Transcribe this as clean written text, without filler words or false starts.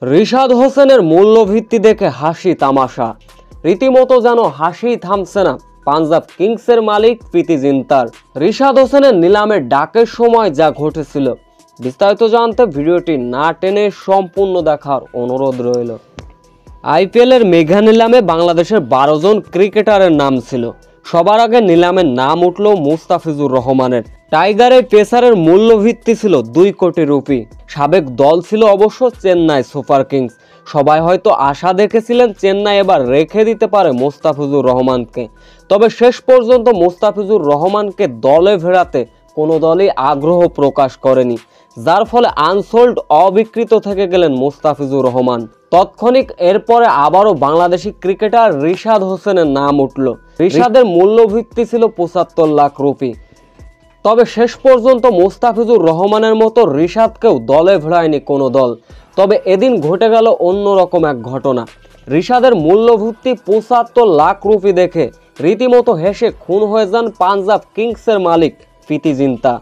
রিশাদ হোসেনের মূল্যভিত্তি দেখে হাসি তামাশা, রীতিমতো যেন হাসি থামছে না পাঞ্জাব কিংসের মালিক প্রীতি জিন্তার। রিশাদ হোসেনের নিলামের ডাকের সময় যা ঘটেছিল বিস্তারিত জানতে ভিডিওটি না টেনে সম্পূর্ণ দেখার অনুরোধ রইল। আইপিএলের মেগা নিলামে বাংলাদেশের 12 জন ক্রিকেটারের নাম ছিল। সবার আগে নিলামের নাম উঠল মুস্তাফিজুর রহমানের। টাইগারের পেসারের মূল্যভিত্তি ছিল 2 কোটি রুপি। সাবেক দল ছিল অবশ্য চেন্নাই সুপার কিংস। সবাই হয়তো আশা দেখেছিলেন চেন্নাই এবার রেখে দিতে পারে মুস্তাফিজুর রহমানকে, তবে শেষ পর্যন্ত মুস্তাফিজুর রহমানকে দলে ফেরাতে কোনো দলই আগ্রহ প্রকাশ করেনি, যার ফলে আনসোল্ড অবিকৃত থেকে গেলেন মুস্তাফিজুর রহমান। তৎক্ষণিক এরপরে আবারও বাংলাদেশি ক্রিকেটার রিশাদ হোসেনের নাম উঠল। রিশাদের মূল্যভিত্তি ছিল 75 লাখ রুপি। তবে শেষ পর্যন্ত মুস্তাফিজুর রহমানের মতো রিশাদকেও দলে ফেরায়নি কোনো দল। তবে এদিন ঘটে গেল অন্যরকম এক ঘটনা। রিশাদের মূল্যভিত্তি 75 লাখ রুপি দেখে রীতিমতো হেসে খুন হয়ে যান পাঞ্জাব কিংসের মালিক প্রীতি জিন্তা।